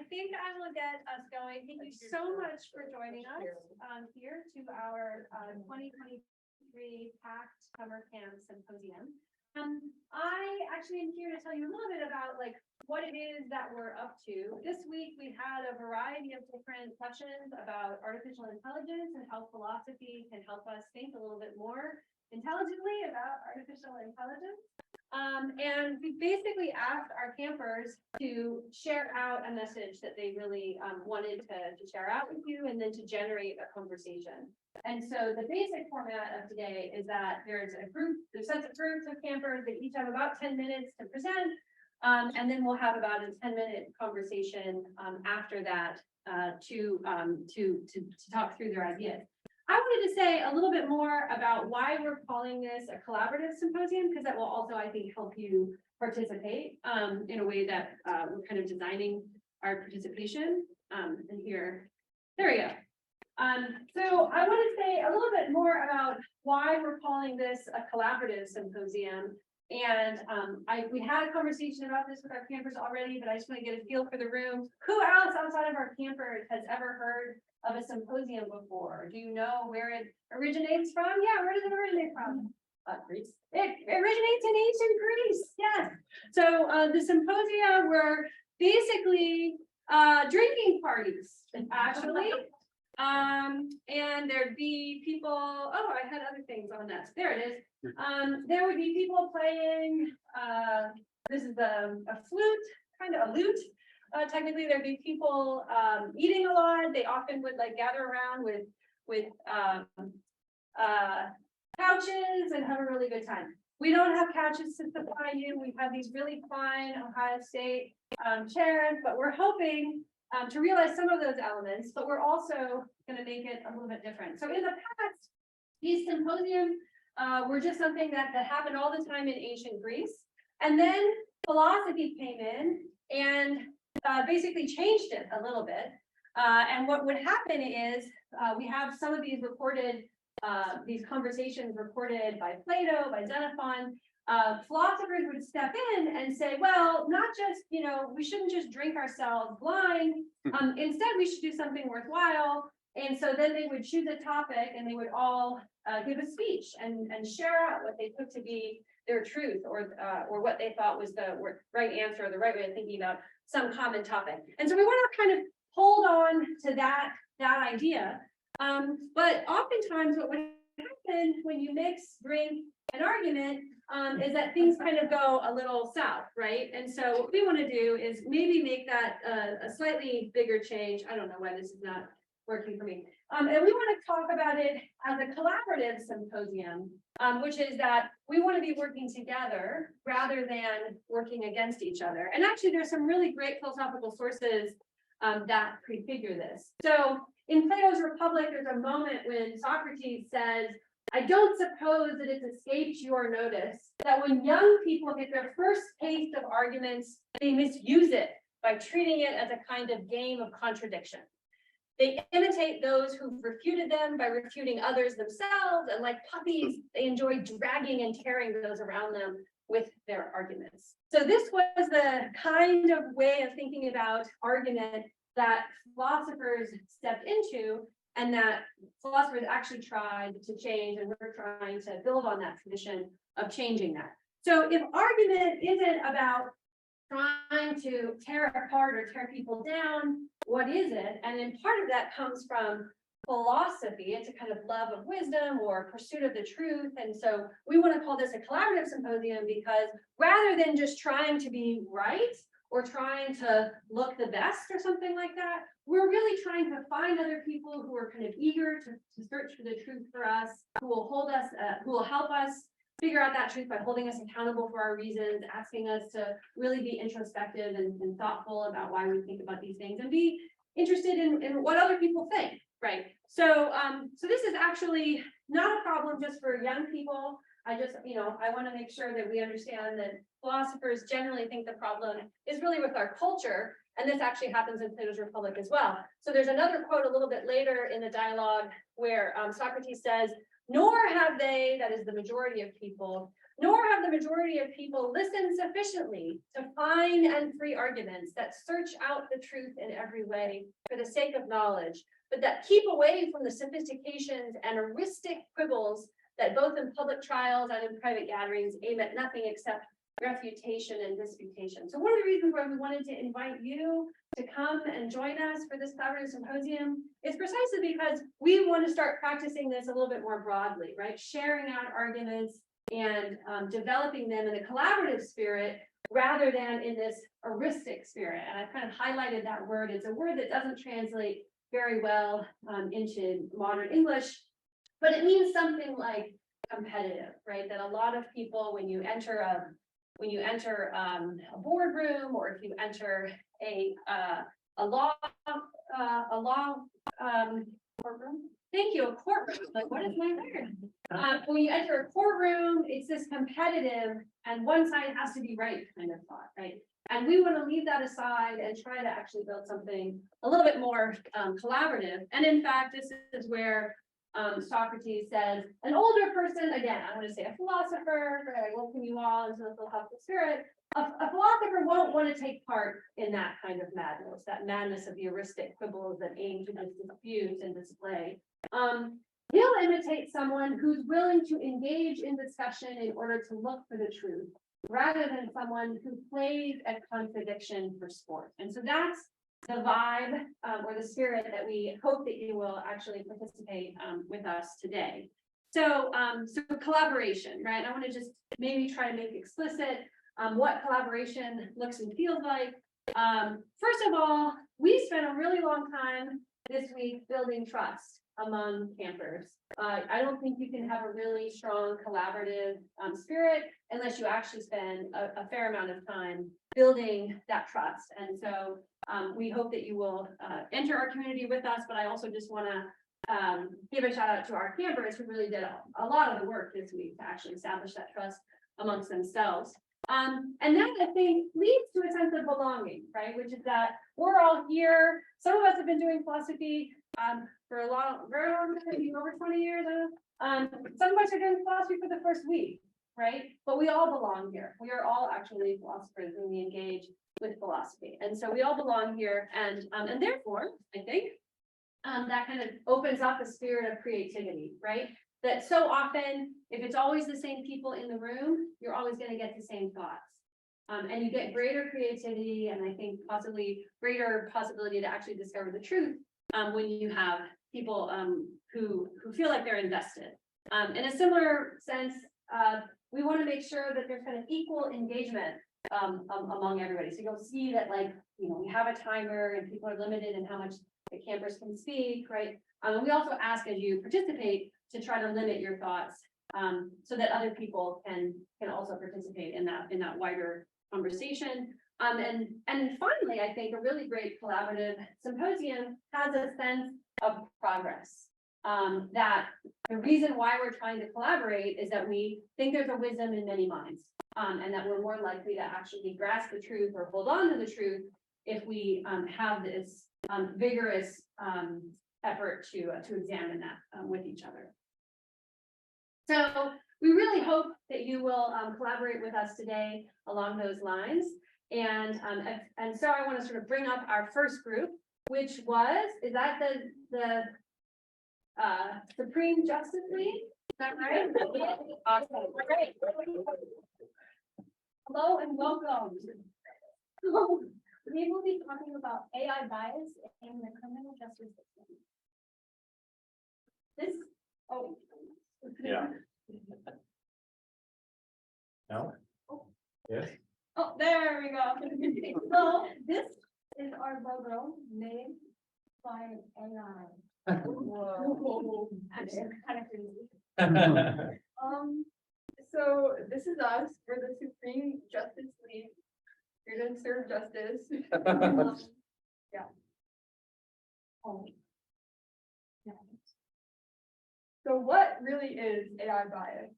think I will get us going. Thank you so much for joining us here to our 2023 PACT Summer Camp Symposium. I actually am here to tell you a little bit about what it is that we're up to. This week we had a variety of different sessions about artificial intelligence and how philosophy can help us think a little bit more intelligently about artificial intelligence. And we basically asked our campers to share out a message that they really wanted to share out with you and then to generate a conversation. And so the basic format of today is that there's sets of groups of campers that each have about 10 minutes to present. And then we'll have about a 10-minute conversation after that to talk through their ideas. I wanted to say a little bit more about why we're calling this a collaborative symposium, because that will also, I think, help you participate in a way that we're kind of designing our participation. And here, there we go. So I want to say a little bit more about why we're calling this a collaborative symposium. And we had a conversation about this with our campers already, but I just want to get a feel for the room. Who else outside of our campers has ever heard of a symposium before? Do you know where it originates from? Yeah, where does it originate from? Greece. It originates in ancient Greece, yes. So the symposia were basically drinking parties, actually. And there'd be people, oh, I had other things on that. There it is. There would be people playing, this is a flute, kind of a lute. Technically, there'd be people eating a lot. They often would gather around with couches and have a really good time. We don't have couches to supply you. We have these really fine Ohio State chairs, but we're hoping to realize some of those elements, but we're also going to make it a little bit different. So in the past, these symposiums were just something that happened all the time in ancient Greece. And then philosophy came in and basically changed it a little bit. And what would happen is we have some of these recorded, these conversations recorded by Plato, by Xenophon. Philosophers would step in and say, well, not just, we shouldn't just drink ourselves blind. Instead, we should do something worthwhile. And so then they would choose a topic and they would all give a speech and share out what they took to be their truth or what they thought was the right answer or the right way of thinking about some common topic. And so we want to kind of hold on to that idea. But oftentimes what would happen when you mix drink and argument is that things kind of go a little south, right? And so what we want to do is maybe make that a slightly bigger change. I don't know why this is not working for me. And we want to talk about it as a collaborative symposium, which is that we want to be working together rather than working against each other. And actually, there's some really great philosophical sources that prefigure this. So in Plato's Republic, there's a moment when Socrates says, I don't suppose that it's escaped your notice that when young people get their first taste of arguments, they misuse it by treating it as a kind of game of contradiction. They imitate those who've refuted them by refuting others themselves, and like puppies, they enjoy dragging and tearing those around them with their arguments. So this was the kind of way of thinking about argument that philosophers stepped into, and that philosophers actually tried to change, and we're trying to build on that tradition of changing that. So if argument isn't about trying to tear apart or tear people down, what is it? And then part of that comes from philosophy. It's a kind of love of wisdom or pursuit of the truth. And so we want to call this a collaborative symposium because rather than just trying to be right or trying to look the best or something like that, we're really trying to find other people who are kind of eager to search for the truth for us, who will hold us, who will help us figure out that truth by holding us accountable for our reasons, asking us to really be introspective and thoughtful about why we think about these things and be interested in what other people think, right? So, so this is actually not a problem just for young people. I just, I want to make sure that we understand that philosophers generally think the problem is really with our culture. And this actually happens in Plato's Republic as well. So there's another quote a little bit later in the dialogue where Socrates says, nor have they, that is the majority of people, nor have the majority of people listened sufficiently to fine and free arguments that search out the truth in every way for the sake of knowledge, but that keep away from the sophistications and heuristic quibbles that both in public trials and in private gatherings aim at nothing except refutation and disputation. So one of the reasons why we wanted to invite you to come and join us for this collaborative symposium is precisely because we want to start practicing this a little bit more broadly, right? Sharing out arguments and developing them in a collaborative spirit rather than in this heuristic spirit. And I've kind of highlighted that word. It's a word that doesn't translate very well into modern English, but it means something like competitive, right? That a lot of people, when you enter a boardroom, or if you enter a law courtroom. Thank you, a courtroom. Like, what is my word? When you enter a courtroom, it's this competitive, and one side has to be right kind of thought, right? And we want to leave that aside and try to actually build something a little bit more collaborative. And in fact, this is where Socrates says, an older person, again, I want to say a philosopher, I welcome you all into the philosophical spirit. A philosopher won't want to take part in that kind of madness, that madness of the heuristic quibbles that aim to dispute and display. He'll imitate someone who's willing to engage in discussion in order to look for the truth, rather than someone who plays at contradiction for sport. And so that's the vibe or the spirit that we hope that you will actually participate with us today. So, so collaboration, right? I want to just maybe try to make explicit what collaboration looks and feels like. First of all, we spent a really long time this week building trust among campers. I don't think you can have a really strong collaborative spirit unless you actually spend a fair amount of time building that trust. And so we hope that you will enter our community with us, but I also just want to give a shout out to our campers who really did a lot of the work this week to actually establish that trust amongst themselves. And that, I think, leads to a sense of belonging, right? Which is that we're all here. Some of us have been doing philosophy for a very long time, over 20 years. Some of us are doing philosophy for the first week, right? But we all belong here. We are all actually philosophers when we engage with philosophy. And so we all belong here. And therefore, I think that kind of opens up a spirit of creativity, right? That so often, if it's always the same people in the room, you're always going to get the same thoughts. And you get greater creativity, and I think possibly greater possibility to actually discover the truth when you have people who feel like they're invested. In a similar sense, we want to make sure that there's kind of equal engagement among everybody. So you'll see that, like, we have a timer and people are limited in how much the campers can speak, right? And we also ask, as you participate, to try to limit your thoughts so that other people can also participate in that wider conversation. And finally, I think a really great collaborative symposium has a sense of progress. That the reason why we're trying to collaborate is that we think there's a wisdom in many minds, and that we're more likely to actually grasp the truth or hold on to the truth if we have this vigorous effort to examine that with each other. So we really hope that you will collaborate with us today along those lines. And so I want to sort of bring up our first group, which is that the Supreme Justice League? Is that right? Awesome. Great. Hello and welcome. We will be talking about AI bias in the criminal justice system. Yeah. No? Yes. Oh, there we go. So this is our logo made by AI. Whoa. Actually, kind of crazy. So this is us. We're the Supreme Justice League. Here to serve justice. Yeah. Oh. Yeah. So what really is AI bias?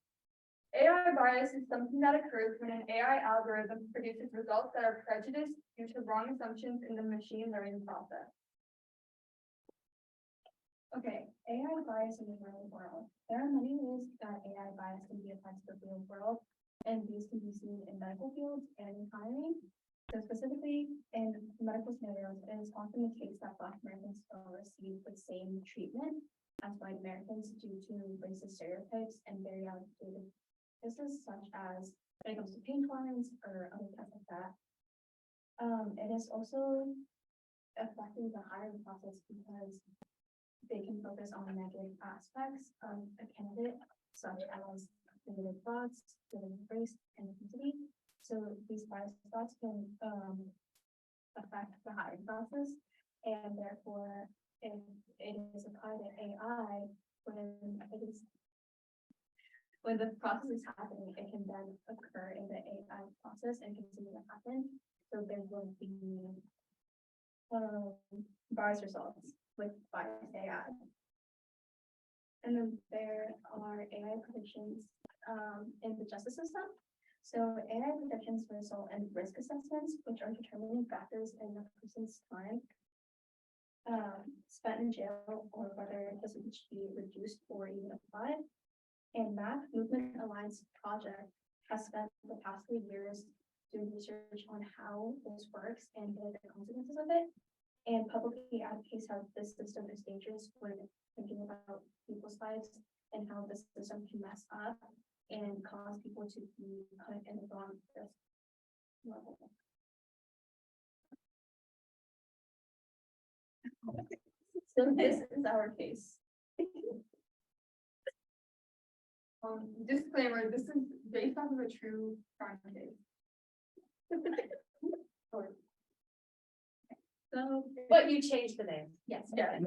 AI bias is something that occurs when an AI algorithm produces results that are prejudiced due to wrong assumptions in the machine learning process. Okay, AI bias in the real world. There are many ways that AI bias can be applied to the real world. and these can be seen in medical fields and in hiring. So specifically in medical scenarios, it is often the case that Black Americans don't receive the same treatment as white Americans due to racist stereotypes and very outdated practices, such as when it comes to pain tolerance or other types like that. It is also affecting the hiring process because they can focus on negative aspects of a candidate, such as limited thoughts, limited race, and ethnicity. So these biased thoughts can affect the hiring process, and therefore, if it is applied to AI, when the process is happening, it can then occur in the AI process and continue to happen. So there will be biased results with biased AI. And then there are AI predictions in the justice system. So AI predictions result in risk assessments, which are determining factors in a person's time spent in jail, or whether the sentence should be reduced or even applied. And MAP Movement Alliance project has spent the past 3 years doing research on how this works and what are the consequences of it, and publicly advocates how this system is dangerous when thinking about people's lives and how this system can mess up and cause people to be put in the wrong risk level. So this is our case. Disclaimer, this is based off of a true crime case. So, But you changed the name. yes. Yeah.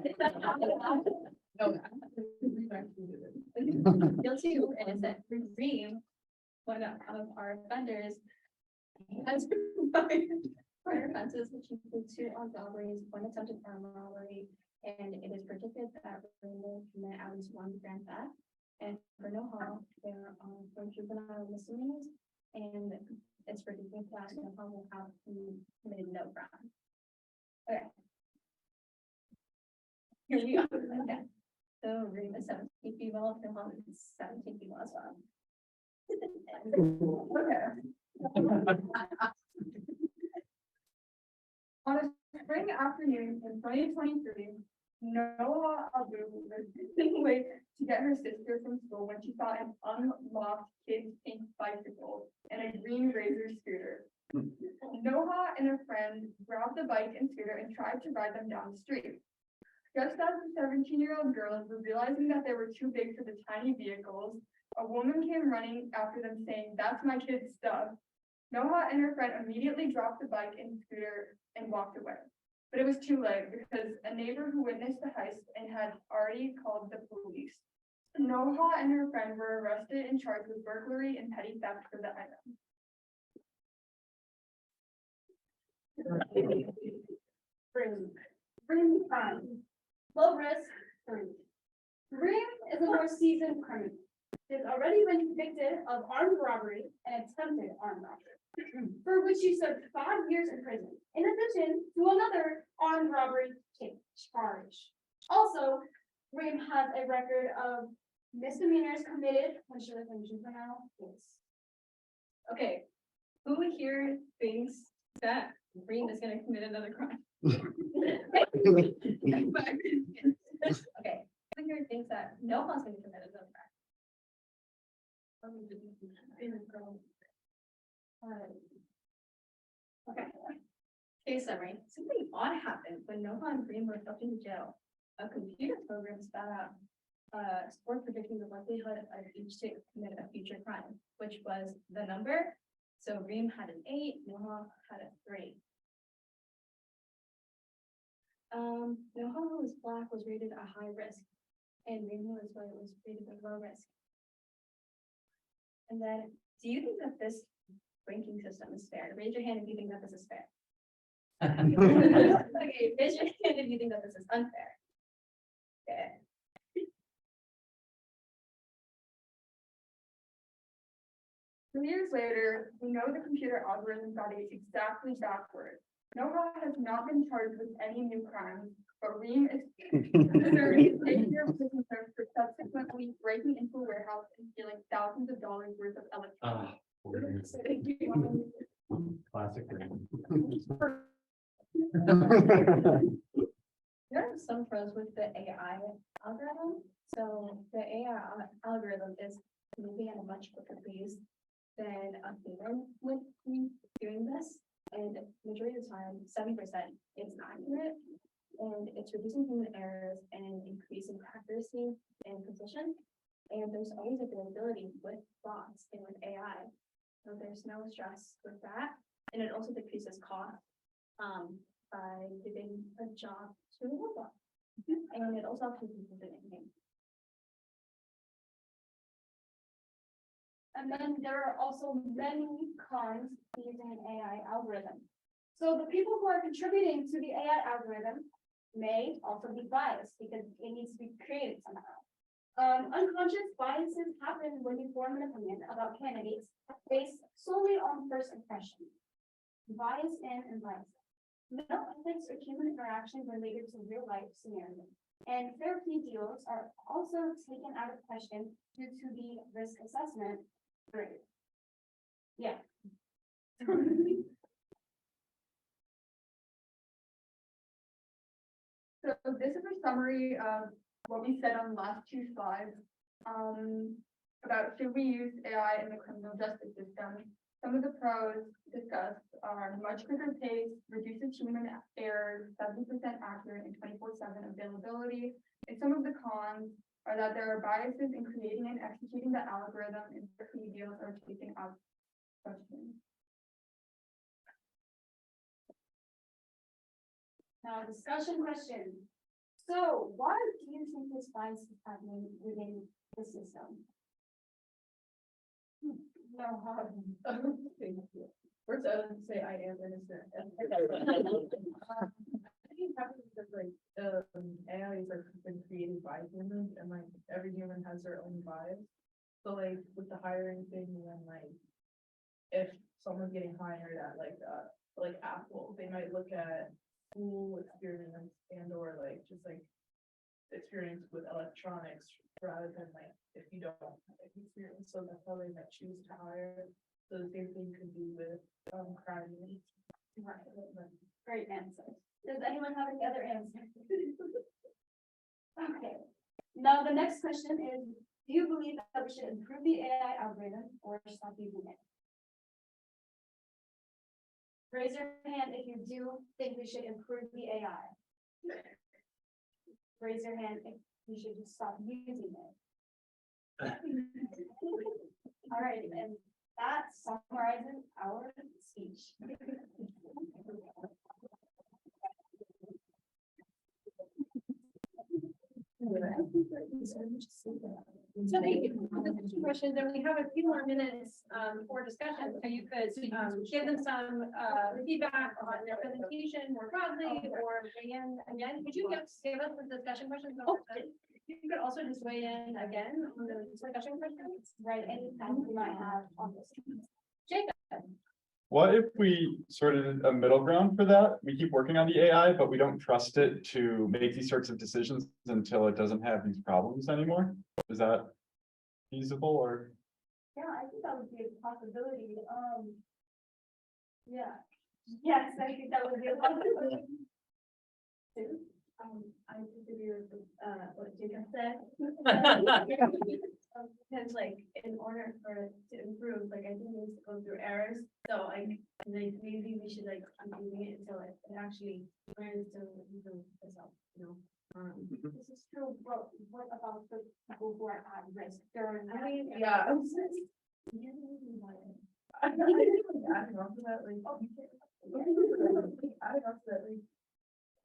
Guilty or innocent, Reem, one of our offenders, has prior offenses, which include 2 armed robberies, 1 attempted armed robbery, and it is predicted that Reem will commit at least 1 grand theft. And for no harm, there are 4 juvenile misdemeanors, and it's predicted that no harm will have committed no crime. Okay. Here we go. Okay. So Reem is 17 feet well, no harm is 17 feet well as well. On a spring afternoon in 2023, Noah Abu was sitting away to get her sister from school when she saw an unlocked kid's pink bicycle and a green Razor scooter. Noah and her friend grabbed the bike and scooter and tried to ride them down the street. Just as the 17-year-old girls were realizing that they were too big for the tiny vehicles, a woman came running after them saying, "That's my kid's stuff." Noah and her friend immediately dropped the bike and scooter and walked away. But it was too late because a neighbor who witnessed the heist and had already called the police. Noah and her friend were arrested and charged with burglary and petty theft for the item. Reem crime. Low risk. Reem is a more seasoned criminal. She has already been convicted of armed robbery and attempted armed robbery, for which she served 5 years in prison, in addition to another armed robbery charge. Also, Reem has a record of misdemeanors committed when she was in juvenile case. Okay, who here thinks that Reem is gonna commit another crime? Okay, who here thinks that Noah's gonna commit another crime? Okay. Case summary. Something odd happened when Noah and Reem were taken to jail. A computer program spat out a score predicting the likelihood of each to commit a future crime, which was the number. So Reem had an 8, Noah had a 3. Noah, who was Black, was rated a high risk, and Reem, who was white, was rated a low risk. And then, do you think that this ranking system is fair? Raise your hand if you think that this is fair. Okay, raise your hand if you think that this is unfair. Okay. Two years later, we know the computer algorithm got it exactly backward. Noah has not been charged with any new crimes, but Reem is serving 8-year prison term for subsequently breaking into a warehouse and stealing thousands of dollars worth of electronics. Classic. Green. There are some pros with the AI algorithm. So the AI algorithm is moving at a much quicker pace than a human would be doing this. And majority of the time, 70% is accurate. And it's reducing human errors and increasing accuracy and precision. And there's always availability with bots and with AI. So there's no stress with that. And it also decreases cost by giving a job to a robot. And it also helps with people doing things. And then there are also many cons to using an AI algorithm. So the people who are contributing to the AI algorithm may also be biased because it needs to be created somehow. Unconscious biases happen when you form an opinion about candidates based solely on first impression. Bias in and bias out. No ethics or human interaction related to real life scenarios. And fair plea deals are also taken out of question due to the risk assessment. Great. Yeah. So this is a summary of what we said on the last two slides. About should we use AI in the criminal justice system? Some of the pros discussed are much quicker pace, reduces human errors, 70% accurate, and 24/7 availability. And some of the cons are that there are biases in creating and executing the algorithm, and plea deals are taken out of question. Now, discussion question. So why do you think this bias is happening within the system? No, First, I would say I am innocent. I think probably because like AIs are been created by humans, and like every human has their own bias. So like with the hiring thing, and then like if someone's getting hired at like Apple, they might look at school experience and or like just like experience with electronics rather than like if you don't have experience. So that's how they might choose to hire. So the same thing could be with crime. great answer. Does anyone have any other answers? Okay. Now, the next question is, do you believe that we should improve the AI algorithm or stop using it? Raise your hand if you do think we should improve the AI. Raise your hand if we should just stop using it. All right, and that summarizes our speech. So thank you for the two questions, and we have a few more minutes for discussion, so you could give them some feedback on their presentation more broadly, or weigh in again. Could you give us the discussion questions? You could also just weigh in again on the discussion questions. Right, anytime we might have on this. Jacob. What if we sorted a middle ground for that? We keep working on the AI, but we don't trust it to make these sorts of decisions until it doesn't have these problems anymore. Is that feasible or? Yeah, I think that would be a possibility. Yeah. Yes, I think that would be a possibility. I disagree with what Jacob said. Because like in order for it to improve, like I think it needs to go through errors. So like maybe we should like keep doing it until it actually learns to improve itself, you know. This is true, but what about the people who are at risk during? I mean, yeah. I don't know for that, like,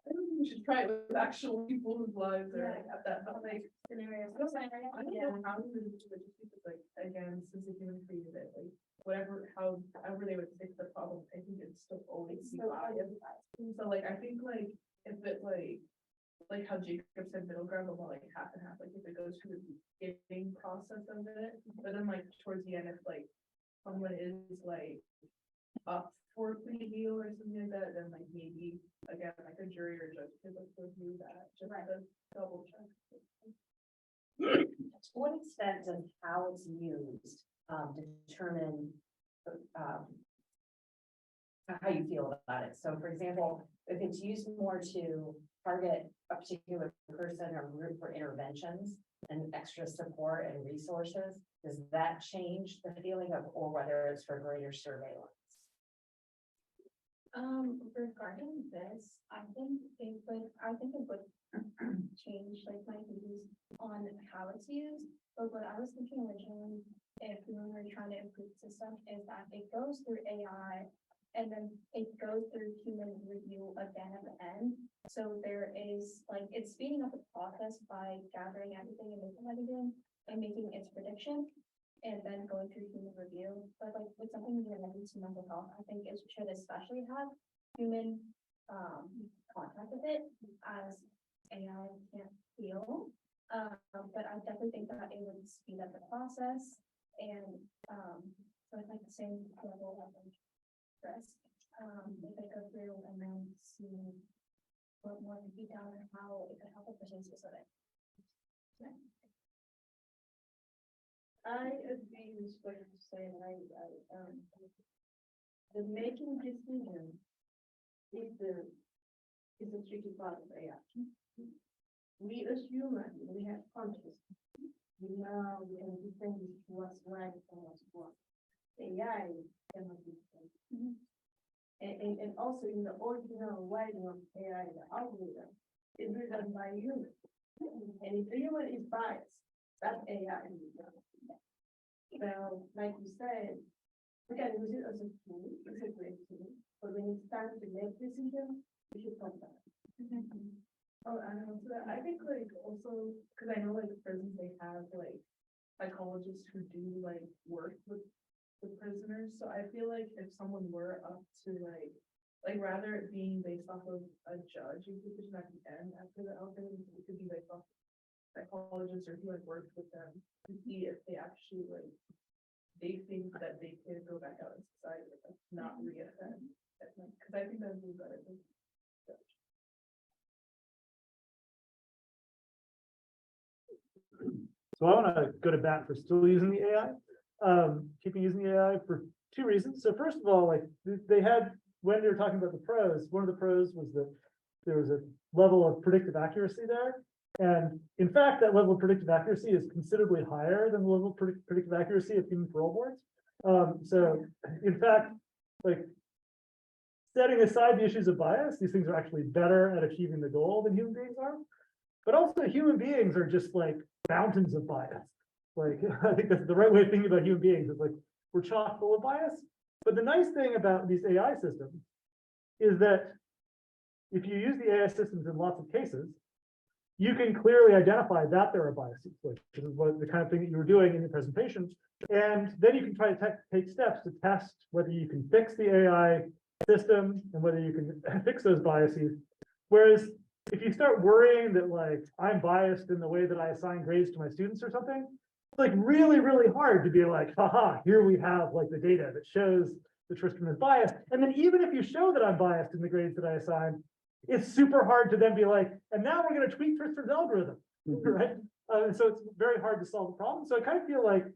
I don't think we should try it with actual people whose lives are like at that like scenario. I don't know how we would do it, just because like again, since the human created it, like however they would fix the problem, I think it's still always be biased. So like I think like if it like how Jacob said middle ground, but more like half and half, like if it goes through the beginning process of it, but then like towards the end, if like someone is like up for a plea deal or something like that, then like maybe again like a jury or judge could like review that just to double check. To what extent does how it's used determine um, how you feel about it. So for example, if it's used more to target a particular person or group for interventions and extra support and resources, does that change the feeling of, or whether it's for greater surveillance? Regarding this, I think it would change like my views on how it's used. But what I was thinking originally, if we were trying to improve the system, is that it goes through AI and then it goes through human review again at the end. So there is like, it's speeding up the process by gathering everything and making everything and making its prediction and then going through human review. But like with something related to mental health, I think it should especially have human contact with it, as AI can't feel. But I definitely think that it would speed up the process and so it's like the same level of interest. If they go through and then see what more could be done and how it could help a person specific. I agree with what you're saying. The making decisions is the tricky part of AI. We as humans, we have consciousness. We know we can distinguish what's right and what's wrong. AI cannot do that. And also in the original writing of AI, the algorithm is written by humans. And if the human is biased, that's AI. So, like you said, we can use it as a tool, it's a great tool, but when it's time to make decisions, we should come back. Oh, and also, I think like also, because I know like the prisons, they have like psychologists who do like work with the prisoners, so I feel like if someone were up to like rather it being based off of a judge decision at the end after the algorithm, it could be based off psychologists or who had worked with them to see if they actually like they think that they can go back out in society and like, not reoffend. Because I think that would be better than judge. So I want to go to bat for still using the AI, keeping using the AI for two reasons. So first of all, like they had, when they were talking about the pros, one of the pros was that there was a level of predictive accuracy there. And in fact, that level of predictive accuracy is considerably higher than the level of predictive accuracy of human parole boards. So in fact, like setting aside the issues of bias, these things are actually better at achieving the goal than human beings are. But also human beings are just like fountains of bias. Like, I think that's the right way of thinking about human beings. It's like, we're chock full of bias. But the nice thing about these AI systems is that if you use the AI systems in lots of cases, you can clearly identify that there are biases, which is what the kind of thing that you were doing in your presentation. And then you can try to take steps to test whether you can fix the AI system and whether you can fix those biases. Whereas if you start worrying that like I'm biased in the way that I assign grades to my students or something, it's like really, really hard to be like, haha, here we have like the data that shows that Tristram is biased. And then even if you show that I'm biased in the grades that I assign, it's super hard to then be like, and now we're going to tweak Tristram's algorithm, right? So it's very hard to solve the problem. So I kind of feel like,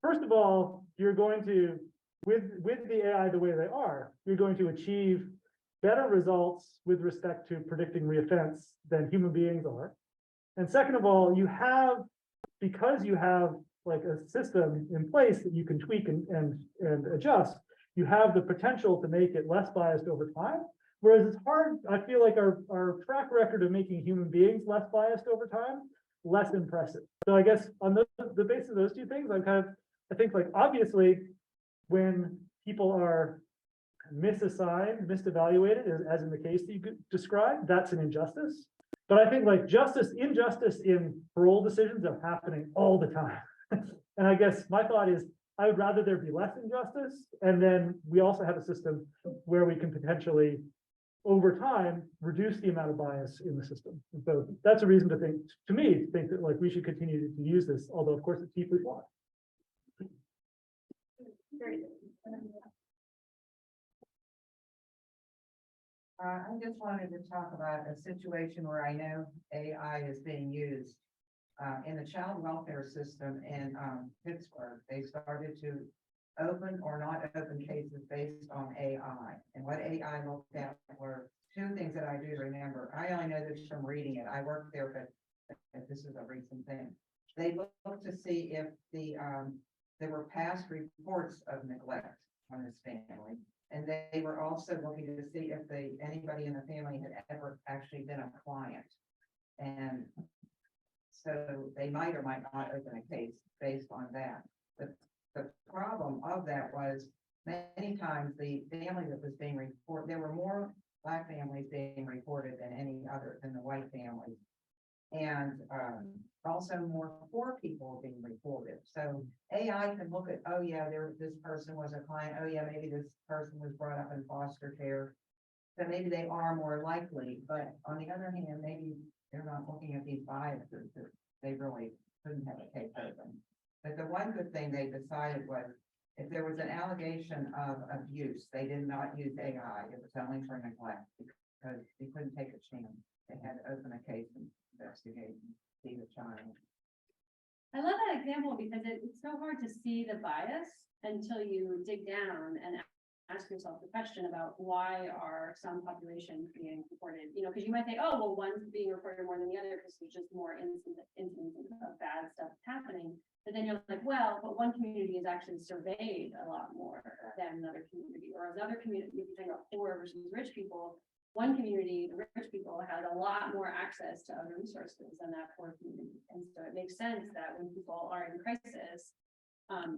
first of all, you're going to, with the AI the way they are, you're going to achieve better results with respect to predicting reoffense than human beings are. And second of all, you have, because you have like a system in place that you can tweak and adjust, you have the potential to make it less biased over time. Whereas it's hard, I feel like our track record of making human beings less biased over time, less impressive. So I guess on the basis of those two things, I think like obviously when people are misassigned, misevaluated, as in the case that you described, that's an injustice. But I think like injustice in parole decisions are happening all the time. And I guess my thought is, I would rather there be less injustice. And then we also have a system where we can potentially, over time, reduce the amount of bias in the system. And so that's a reason to think that like we should continue to use this, although of course it's deeply flawed. I just wanted to talk about a situation where I know AI is being used in the child welfare system in Pittsburgh. They started to open or not open cases based on AI. And what AI looked at were two things that I do remember. I only know this from reading it. I worked there, but this is a recent thing. They looked to see if there were past reports of neglect on this family. And they were also looking to see if anybody in the family had ever actually been a client. And so they might or might not open a case based on that. But the problem of that was many times the family that was being reported, there were more Black families being reported than any other than the white families. And also more poor people being reported. So AI can look at, oh yeah, this person was a client. Oh yeah, maybe this person was brought up in foster care. So maybe they are more likely, but on the other hand, maybe they're not looking at these biases that they really couldn't have a case open. But the one good thing they decided was if there was an allegation of abuse, they did not use AI. It was only for neglect because they couldn't take a chance. They had to open a case and investigate and see the child. I love that example because it's so hard to see the bias until you dig down and ask yourself the question about why are some populations being reported, because you might say, oh, well, one's being reported more than the other because there's just more instances of bad stuff happening. But then you're like, well, but one community is actually surveyed a lot more than another community, or another community, if you're talking about poor versus rich people, one community, the rich people, had a lot more access to other resources than that poor community. And so it makes sense that when people are in crisis,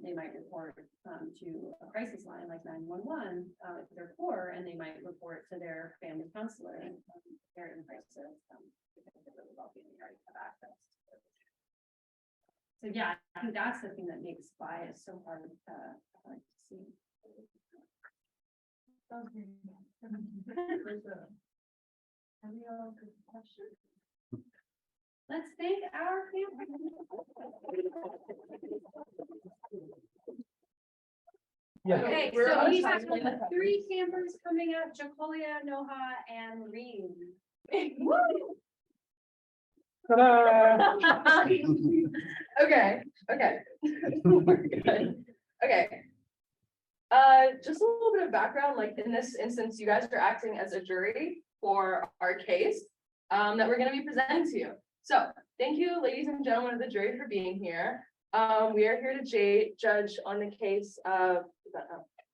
they might report to a crisis line like 911 if they're poor, and they might report to their family counselor if they're in crisis because they're really wealthy and they already have access. So yeah, I think that's the thing that makes bias so hard to see. Any other questions? Let's thank our Yeah. Okay, We're so on we time. have 3 campers coming up: Jacolia, Noha, and Marine. Okay. We're good. Okay. Just a little bit of background, like in this instance, you guys are acting as a jury for our case that we're going to be presenting to you. So thank you, ladies and gentlemen of the jury, for being here. We are here to judge on the case of,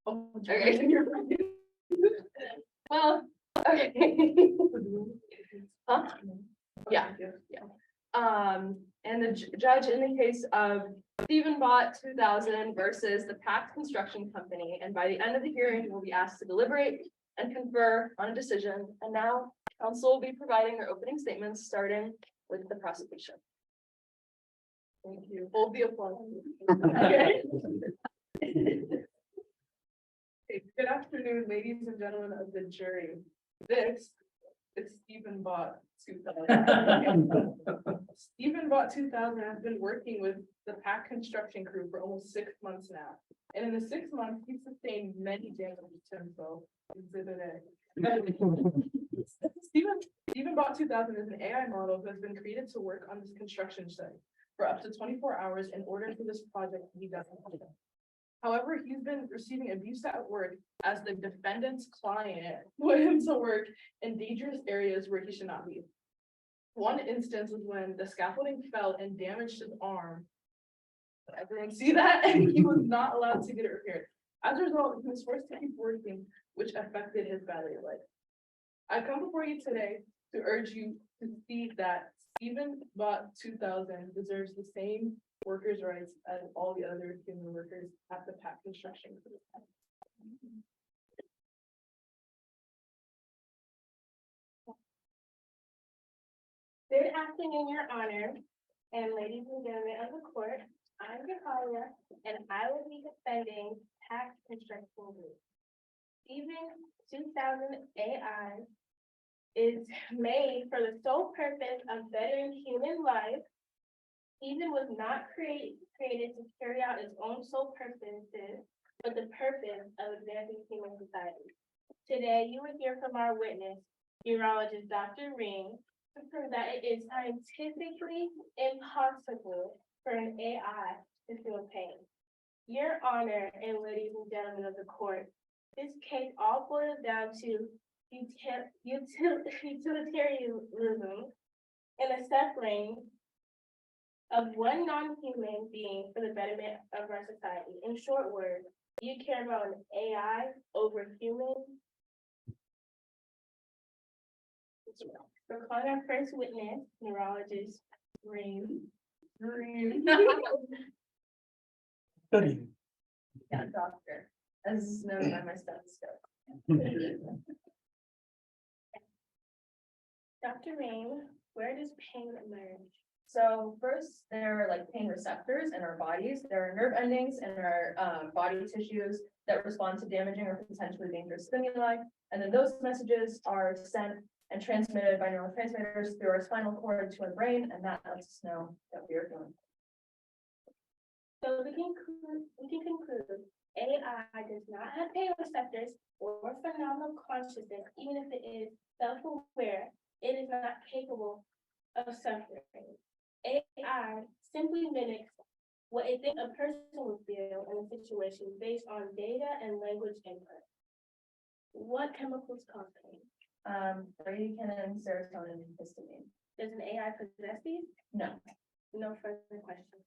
okay. Well, okay. Huh? Yeah. And the judge in the case of Stephen Bott 2000 versus the PACT Construction Company. And by the end of the hearing, we'll be asked to deliberate and confer on a decision. And now counsel will be providing their opening statements, starting with the prosecution. Thank you. Hold the applause. Okay. Good afternoon, ladies and gentlemen of the jury. This is Stephen Bott 2000. Stephen Bott 2000 has been working with the PACT construction crew for almost 6 months now. And in the 6 months, he's sustained many damages to himself. Exhibit A. Stephen Bott 2000 is an AI model who has been created to work on this construction site for up to 24 hours in order for this project to be done. However, he's been receiving abuse at work as the defendant's client put him to work in dangerous areas where he should not be. One instance was when the scaffolding fell and damaged his arm. Everyone see that? And he was not allowed to get it repaired. As a result, he was forced to keep working, which affected his battery life. I come before you today to urge you to see that Stephen Bott 2000 deserves the same workers' rights as all the other human workers at the PACT construction crew. Good afternoon, Your Honor, and ladies and gentlemen of the court. I'm Jacolia, and I will be defending PACT Construction Group. Stephen 2000 AI is made for the sole purpose of bettering human life. Stephen was not created to carry out its own sole purposes, but the purpose of advancing human society. Today, you will hear from our witness, urologist Dr. Ring, to prove that it is scientifically impossible for an AI to feel pain. Your Honor and ladies and gentlemen of the court, this case all boils down to utilitarianism and a suffering of one non-human being for the betterment of our society. In short words, do you care about an AI over human? We're calling our first witness, neurologist Green. Studying. Yeah, doctor, as noted by my stethoscope. Dr. Rain, where does pain emerge? So first, there are like pain receptors in our bodies. There are nerve endings in our body tissues that respond to damaging or potentially dangerous stimuli. And then those messages are sent and transmitted by neurotransmitters through our spinal cord to our brain, and that lets us know that we are feeling. So we can conclude AI does not have pain receptors or phenomenal consciousness, even if it is self-aware, it is not capable of suffering. AI simply mimics what it thinks a person would feel in a situation based on data and language input. What chemicals cause pain? Bradykinin, serotonin, and histamine. Does an AI possess these? No. No further questions.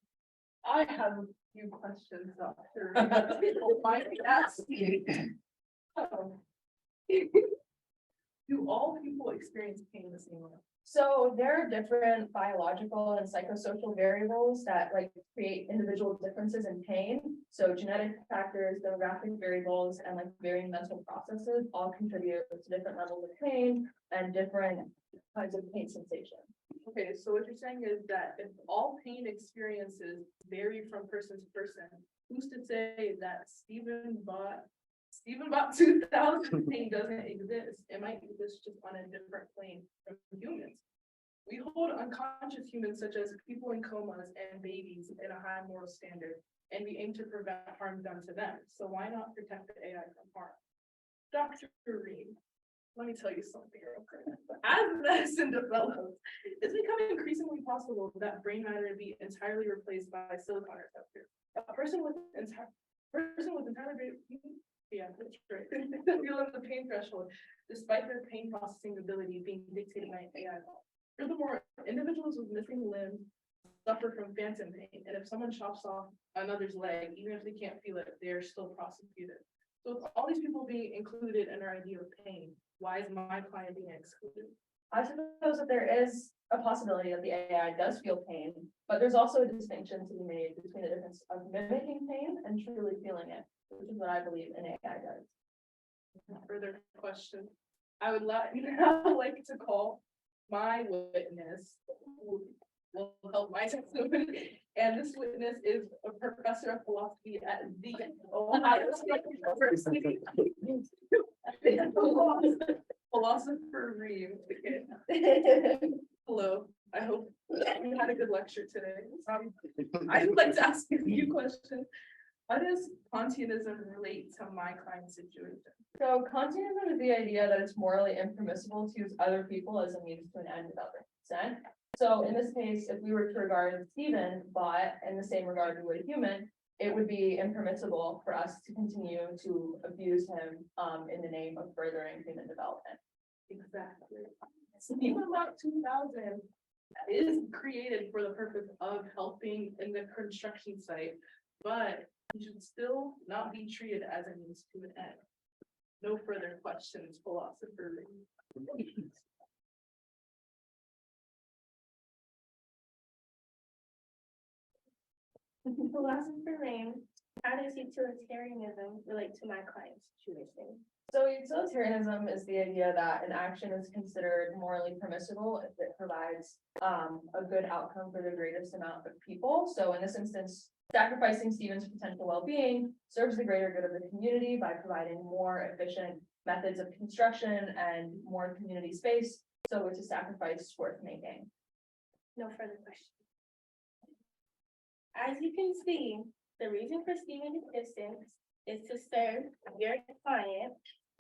I have a few questions, Doctor. People might be asking. Oh. Do all people experience pain the same way? So there are different biological and psychosocial variables that like create individual differences in pain. So genetic factors, demographic variables, and like varying mental processes all contribute to different levels of pain and different kinds of pain sensation. Okay, so what you're saying is that if all pain experiences vary from person to person, who's to say that Stephen bought 2000 pain doesn't exist? It might exist just on a different plane from humans. We hold unconscious humans such as people in comas and babies in a high moral standard, and we aim to prevent harm done to them. So why not protect the AI from harm? Dr. Reed, let me tell you something real quick. As medicine develops, it's becoming increasingly possible that brain matter be entirely replaced by silicon receptors. A person with entirely yeah, that's right. Below the pain threshold, despite their pain processing ability being dictated by AI. Furthermore, individuals with missing limbs suffer from phantom pain, and if someone chops off another's leg, even if they can't feel it, they are still prosecuted. So with all these people being included in our idea of pain, why is my client being excluded? I suppose that there is a possibility that the AI does feel pain, but there's also a distinction to be made between the difference of mimicking pain and truly feeling it, which is what I believe an AI does. Further question. I would like to call my witness who will help my testimony. And this witness is a professor of philosophy at the Ohio State University. Philosopher Reed. Hello, I hope you had a good lecture today. I'd like to ask you a few questions. How does Kantianism relate to my client's situation? So Kantianism is the idea that it's morally impermissible to use other people as a means to an end without their consent. So in this case, if we were to regard Stephen bot in the same regard we would a human, it would be impermissible for us to continue to abuse him in the name of furthering human development. Exactly. Stephen Bot 2000 is created for the purpose of helping in the construction site, but he should still not be treated as a means to an end. No further questions, philosopher. Philosopher Rain, how does utilitarianism relate to my client's situation? So utilitarianism is the idea that an action is considered morally permissible if it provides a good outcome for the greatest amount of people. So in this instance, sacrificing Stephen's potential well-being serves the greater good of the community by providing more efficient methods of construction and more community space. So it's a sacrifice worth making. No further questions. As you can see, the reason for Stephen's existence is to serve your client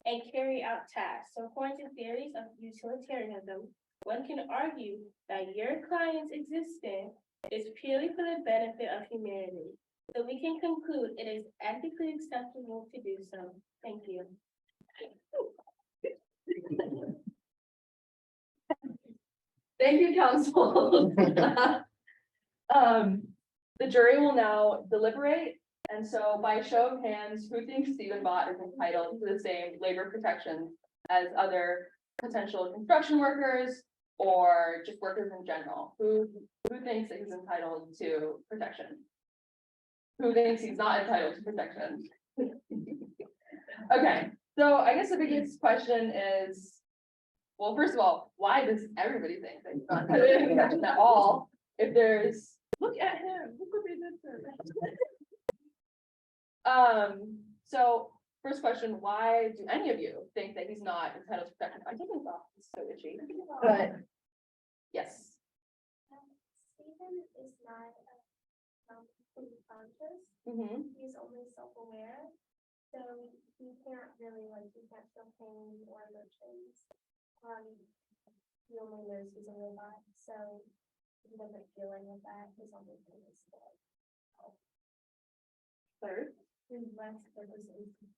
and carry out tasks. So according to theories of utilitarianism, one can argue that your client's existence is purely for the benefit of humanity. So we can conclude it is ethically acceptable to do so. Thank you. Thank you, council. The jury will now deliberate, and so by show of hands, who thinks Stephen Bott is entitled to the same labor protections as other potential construction workers or just workers in general? Who thinks that he's entitled to protection? Who thinks he's not entitled to protection? Okay, so I guess the biggest question is, well, first of all, why does everybody think that he's not entitled to protection at all? If there's, look at him, look what they did to him. So first question, why do any of you think that he's not entitled to protection? I'm taking this off, it's so itchy, but yes. Stephen is not fully conscious. Mm-hmm. He's only self-aware. So he can't really he can't feel pain or emotions. He only knows he's a robot, so he doesn't feel any of that. His only thing is Third. his last purpose is to